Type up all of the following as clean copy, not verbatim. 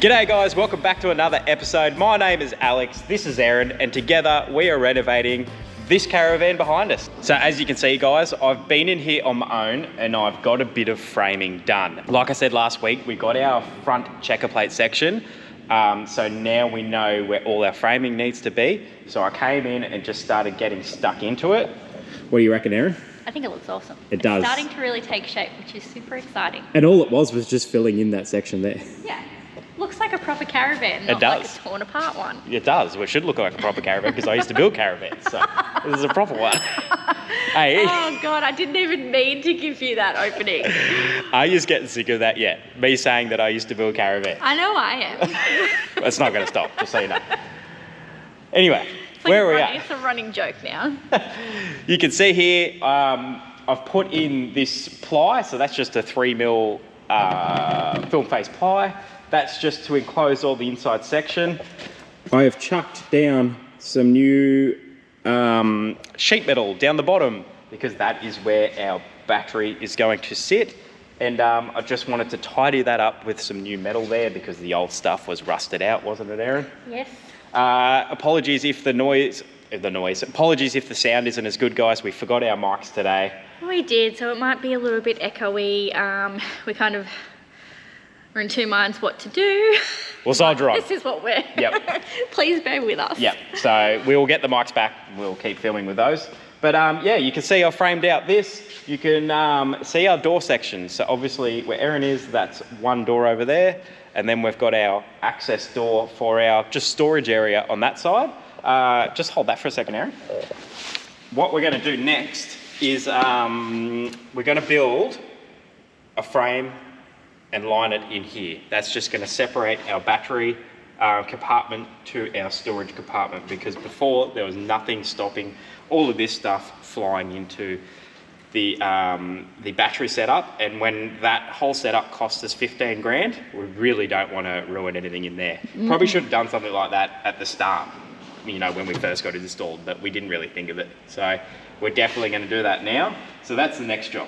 G'day guys, welcome back to another episode. My name is Alex, this is Erin, and together we are renovating this caravan behind us. So as you can see guys, I've been in here on my own and I've got a bit of framing done. Like I said last week, we got our front checker plate section. So now we know where all our framing needs to be. So I came in and just started getting stuck into it. What do you reckon, Erin? I think it looks awesome. It does. It's starting to really take shape, which is super exciting. And all it was just filling in that section there. Yeah. Looks like a proper caravan, not like a torn apart one. It does. It should look like a proper caravan because I used to build caravans, so this is a proper one. Hey. Oh God, I didn't even mean to give you that opening. Are you just getting sick of that yet? Me saying that I used to build caravans. I know I am. It's not going to stop, just so you know. Anyway, where are we at? It's a running joke now. You can see here, I've put in this ply, so that's just a 3mm film face ply. That's just to enclose all the inside section. I have chucked down some new sheet metal down the bottom because that is where our battery is going to sit. And I just wanted to tidy that up with some new metal there because the old stuff was rusted out, wasn't it, Erin? Yes. Apologies if apologies if the sound isn't as good, guys. We forgot our mics today. We did, so it might be a little bit echoey. We're in two minds what to do. We'll soldier on. This is what we're... Yep. Please bear with us. Yep. So we'll get the mics back. We'll keep filming with those. But yeah, you can see I've framed out this. You can see our door sections. So obviously where Erin is, that's one door over there. And then we've got our access door for our just storage area on that side. Just hold that for a second, Erin. What we're going to do next is we're going to build a frame and line it in here. That's just going to separate our battery compartment to our storage compartment because before there was nothing stopping all of this stuff flying into the battery setup, and when that whole setup cost us 15 grand, we really don't want to ruin anything in there. Probably should have done something like that at the start, you know, when we first got it installed, but we didn't really think of it. So we're definitely going to do that now. So that's the next job.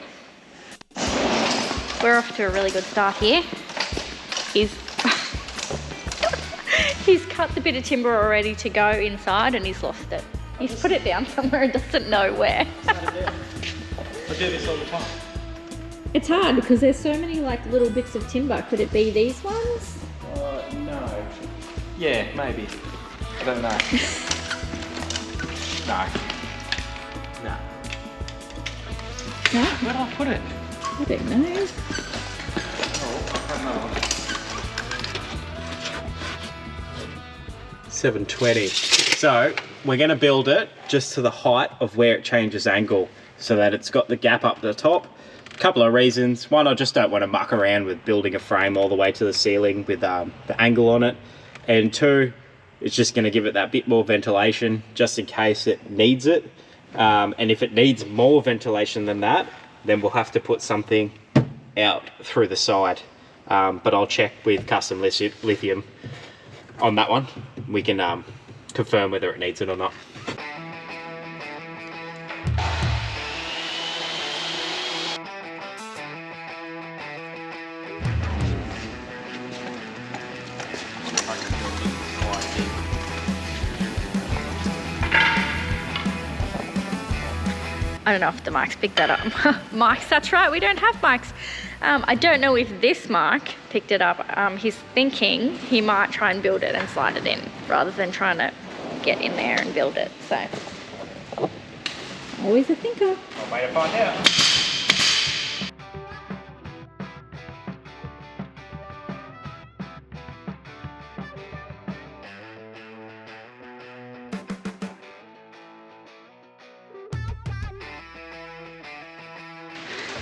We're off to a really good start here. He's cut the bit of timber already to go inside and he's lost it. He's put it down somewhere and doesn't know where. I do this all the time. It's hard because there's so many like little bits of timber. Could it be these ones? No. Yeah, maybe. I don't know. No. No. No? Where did I put it? I don't know. Oh, I don't know. 720. So we're going to build it just to the height of where it changes angle so that it's got the gap up the top. A couple of reasons. One, I just don't want to muck around with building a frame all the way to the ceiling with the angle on it. And two, it's just going to give it that bit more ventilation just in case it needs it. And if it needs more ventilation than that, then we'll have to put something out through the side. But I'll check with Custom Lithium on that one. We can confirm whether it needs it or not. I don't know if the mics picked that up. Mics, that's right, we don't have mics. I don't know if this mic picked it up. He's thinking he might try and build it and slide it in rather than trying to get in there and build it. So, always a thinker. One way to find out.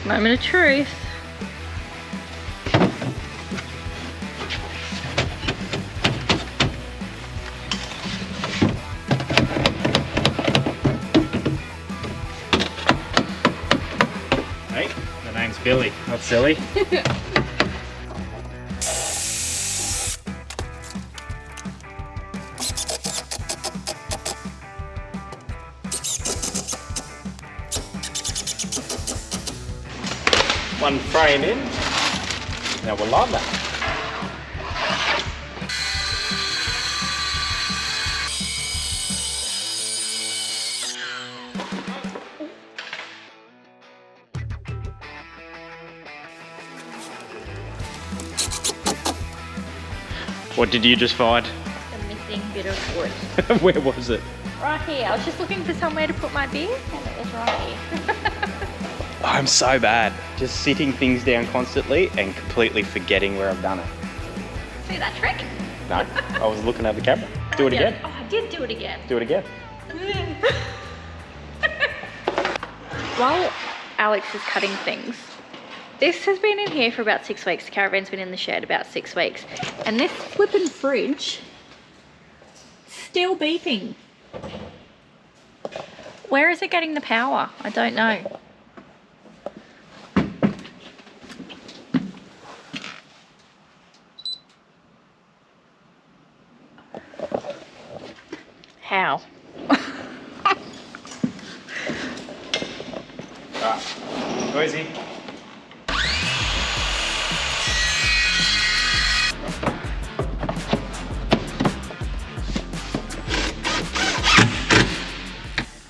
Moment of truth. Hey, the name's Billy, not silly. One frame in. Now we'll line that. What did you just find? The missing bit of wood. Where was it? Right here. I was just looking for somewhere to put my beer, and it was right here. I'm so bad. Just sitting things down constantly and completely forgetting where I've done it. See that trick? No, I was looking at the camera. Do it again. Oh, I did do it again. Do it again. While Alex is cutting things, this has been in here for about 6 weeks. The caravan's been in the shed about 6 weeks. And this flippin' fridge, still beeping. Where is it getting the power? I don't know. How? Noisy.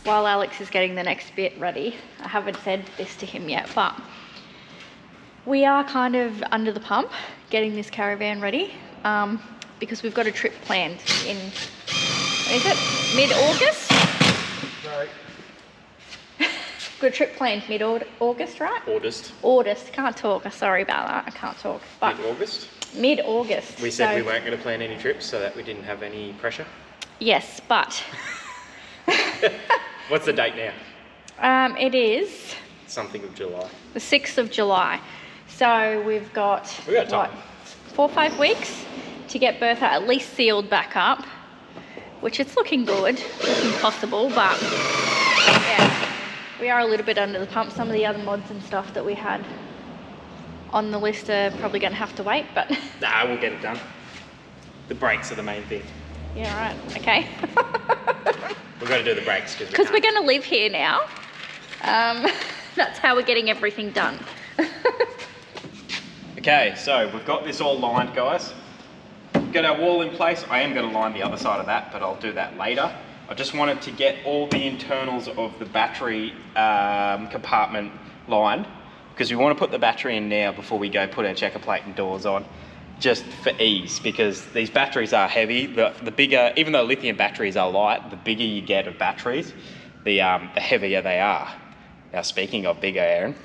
While Alex is getting the next bit ready, I haven't said this to him yet, but we are kind of under the pump getting this caravan ready because we've got a trip planned in, is it mid-August? Right. Got a trip planned mid-August, right? August. Can't talk. Sorry about that. I can't talk. But Mid-August? Mid-August. We said we weren't going to plan any trips so that we didn't have any pressure. Yes, but What's the date now? it is Something of July. the 6th of July. So we've got time. what, 4 or 5 weeks to get Bertha at least sealed back up, which it's looking good, looking possible, but yeah, we are a little bit under the pump. Some of the other mods and stuff that we had on the list are probably going to have to wait, but Nah, we'll get it done. The brakes are the main thing. yeah, right, okay. We've got to do the brakes Because we're going to live here now. That's how we're getting everything done. Okay, so we've got this all lined, guys. Got our wall in place. I am going to line the other side of that, but I'll do that later. I just wanted to get all the internals of the battery compartment lined because we want to put the battery in now before we go put our checker plate and doors on, just for ease, because these batteries are heavy. The bigger, even though lithium batteries are light, the bigger you get of batteries, the heavier they are. Now, speaking of bigger, Erin,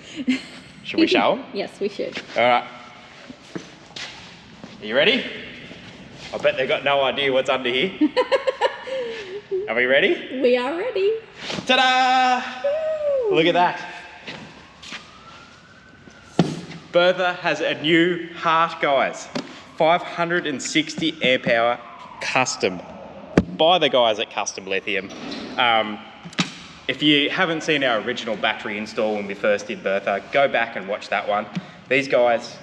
should we show them? Yes, we should. All right. Are you ready? I bet they've got no idea what's under here. Are we ready? We are ready. Ta-da! Woo! Look at that. Bertha has a new heart, guys. 560 amp hour custom by the guys at Custom Lithium. If you haven't seen our original battery install when we first did Bertha, go back and watch that one. These guys,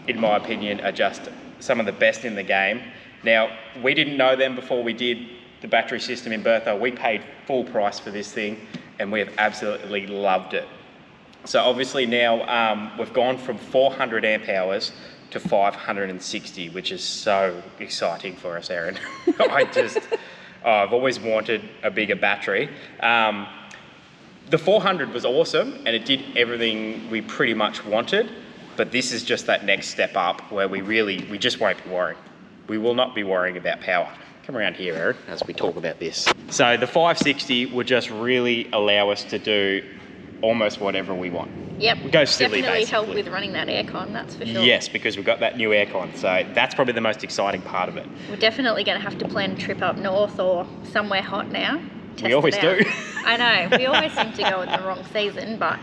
in my opinion, are just some of the best in the game. Now, we didn't know them before we did the battery system in Bertha. We paid full price for this thing and we have absolutely loved it. So obviously now we've gone from 400 amp hours to 560, which is so exciting for us, Erin. I've always wanted a bigger battery. The 400 was awesome and it did everything we pretty much wanted, but this is just that next step up where we just won't be worrying. We will not be worrying about power. Come around here, Erin, as we talk about this. So the 560 would just really allow us to do almost whatever we want. Yep. Go silly, definitely basically. help with running that aircon, that's for sure. Yes, because we've got that new aircon, so that's probably the most exciting part of it. We're definitely going to have to plan a trip up north or somewhere hot now. We always do. I know, we always seem to go in the wrong season, but...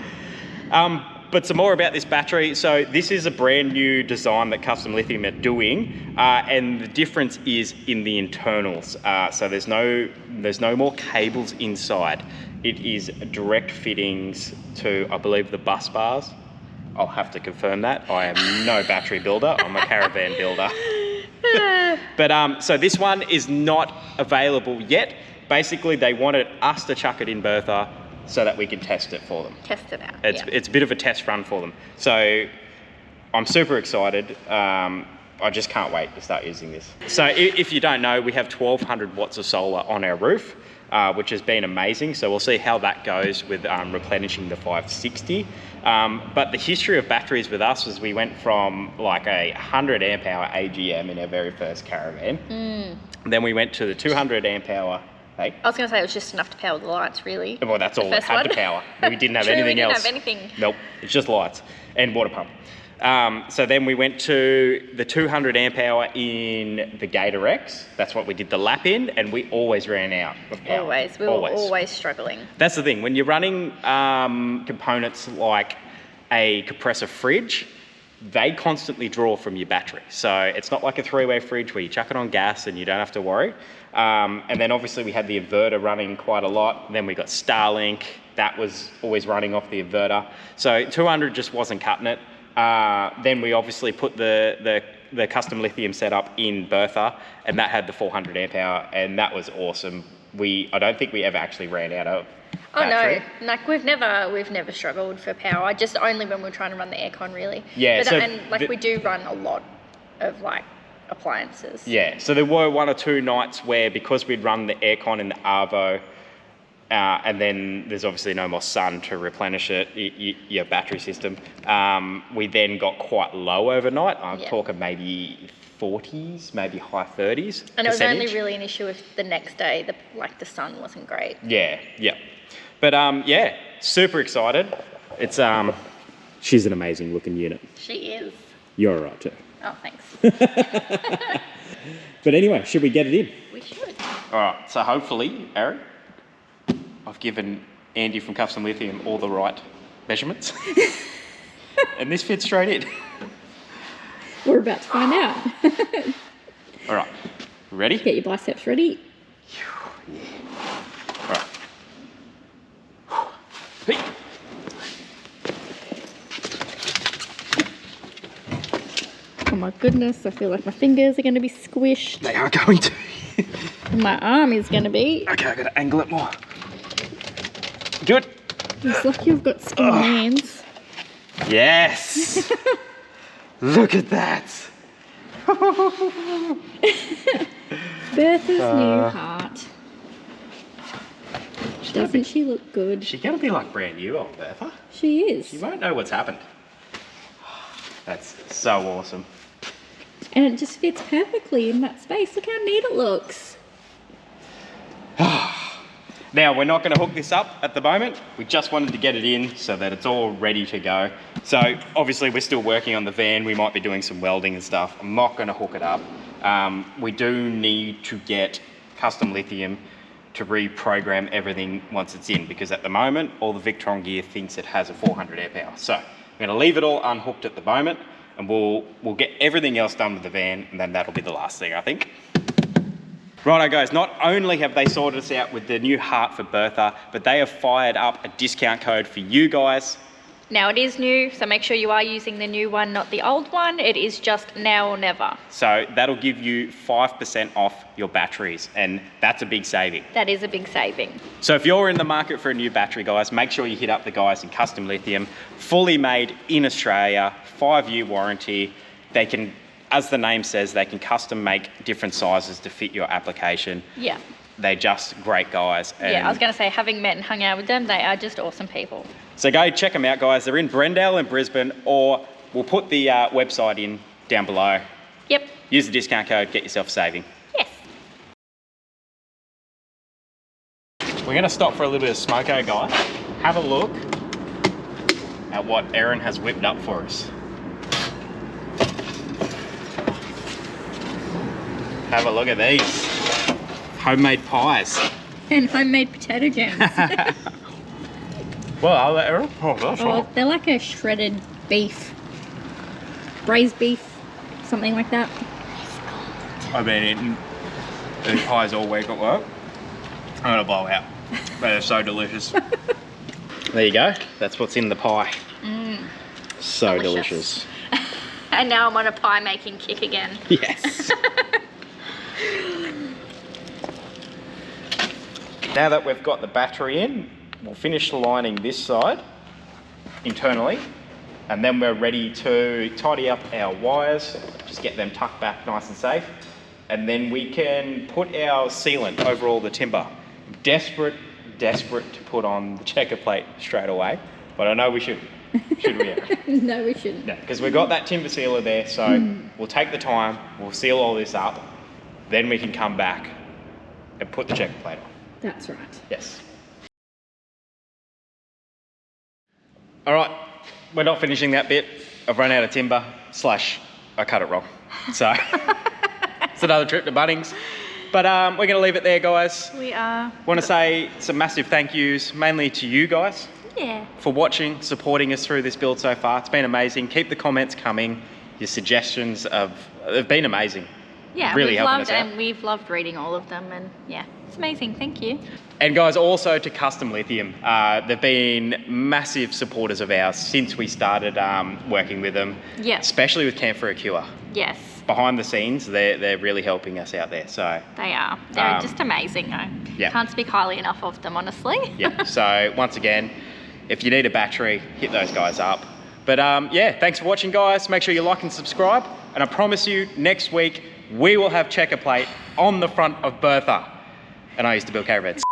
But some more about this battery. So this is a brand new design that Custom Lithium are doing, and the difference is in the internals. So there's no more cables inside. It is direct fittings to, I believe, the bus bars. I'll have to confirm that. I am no battery builder. I'm a caravan builder. But so this one is not available yet. Basically, they wanted us to chuck it in Bertha so that we can test it for them. Test it out, It's a bit of a test run for them. So I'm super excited. I just can't wait to start using this. So if you don't know, we have 1200 watts of solar on our roof, which has been amazing. So we'll see how that goes with replenishing the 560. But the history of batteries with us was we went from like a 100 amp hour AGM in our very first caravan. Then we went to the 200 amp hour. Hey? I was going to say it was just enough to power the lights, really. Well, that's all it had to power. We didn't have True, anything we didn't else. have anything. Nope, it's just lights and water pump. So then we went to the 200 amp hour in the Gator X. That's what we did the lap in, and we always ran out of power. Always. We were always struggling. That's the thing. When you're running components like a compressor fridge, they constantly draw from your battery. So it's not like a three-way fridge where you chuck it on gas and you don't have to worry. And then obviously we had the inverter running quite a lot. Then we got Starlink. That was always running off the inverter. So 200 just wasn't cutting it. Then we obviously put the custom lithium setup in Bertha, and that had the 400 amp hour, and that was awesome. I don't think we ever actually ran out of battery. No, like we've never struggled for power. Just only when we're trying to run the aircon, really. Yeah, but we do run a lot of like appliances. Yeah, so there were one or two nights where, because we'd run the aircon in the Arvo, and then there's obviously no more sun to replenish it, your battery system, we then got quite low overnight. I'm talking maybe 40s, maybe high 30s. And it was only really an issue if the next day, the sun wasn't great. Yeah. But yeah, super excited. It's she's an amazing looking unit. She is. You're all right too. Oh, thanks. But anyway, should we get it in? We should. All right, so hopefully, Erin, I've given Andy from Custom Lithium all the right measurements. And this fits straight in. We're about to find out. All right, ready? Get your biceps ready. Yeah. All right. Hey. Oh my goodness, I feel like my fingers are going to be squished. They are going to. And my arm is going to be. Okay, I've got to angle it more. Good. It's like you've got skinny hands. Yes. Look at that. Bertha's new heart. Doesn't she look good? She's going to be like brand new, old Bertha. She is. You won't know what's happened. That's so awesome. And it just fits perfectly in that space. Look how neat it looks. Now, we're not going to hook this up at the moment. We just wanted to get it in so that it's all ready to go. So obviously we're still working on the van. We might be doing some welding and stuff. I'm not going to hook it up. We do need to get Custom Lithium to reprogram everything once it's in, because at the moment, all the Victron gear thinks it has a 400 amp hour. So I'm going to leave it all unhooked at the moment, and we'll get everything else done with the van, and then that'll be the last thing, I think. Righto guys, not only have they sorted us out with the new heart for Bertha, but they have fired up a discount code for you guys. Now it is new, so make sure you are using the new one, not the old one. It is just now or never. So that'll give you 5% off your batteries, and that's a big saving. That is a big saving. So if you're in the market for a new battery, guys, make sure you hit up the guys in Custom Lithium. Fully made in Australia, 5-year warranty. They can, as the name says, they can custom make different sizes to fit your application. Yeah. They're just great guys. Yeah, I was going to say, having met and hung out with them, they are just awesome people. So go check them out, guys. They're in Brendale and Brisbane, or we'll put the website in down below. Yep. Use the discount code, get yourself saving. Yes. We're going to stop for a little bit of smoko, guys. Have a look at what Erin has whipped up for us. Have a look at these. Homemade pies. And homemade potato jams. Well, I'll let Erin. Oh, that's Oh, they're like a shredded beef. Braised beef. Something like that. I've been eating these pies all week at work. I'm going to blow out. They're so delicious. There you go. That's what's in the pie. So delicious. And now I'm on a pie making kick again. Yes. Now that we've got the battery in, we'll finish lining this side internally, and then we're ready to tidy up our wires, just get them tucked back nice and safe, and then we can put our sealant over all the timber. Desperate to put on the checker plate straight away, but I know we should. should we, Erin? No, we shouldn't. No, because we've got that timber sealer there, so we'll take the time, we'll seal all this up, then we can come back and put the checker plate on. That's right. Yes. All right, we're not finishing that bit. I've run out of timber, / I cut it wrong. So it's another trip to Bunnings. But we're going to leave it there, guys. We are. Want to say some massive thank yous, mainly to you guys. Yeah. For watching, supporting us through this build so far. It's been amazing. Keep the comments coming. Your suggestions have been amazing. Yeah, really we've helping loved us out. and we've loved reading all of them, and yeah, it's amazing. Thank you. And guys, also to Custom Lithium. They've been massive supporters of ours since we started working with them. Yeah. Especially with Camp for a Cure. Yes. Behind the scenes, they're really helping us out there. So They are. They're just amazing. I yeah. can't speak highly enough of them, honestly. yeah. So once again, if you need a battery, hit those guys up. But yeah, thanks for watching, guys. Make sure you like and subscribe. And I promise you, next week we will have checker plate on the front of Bertha. And I used to build caravans.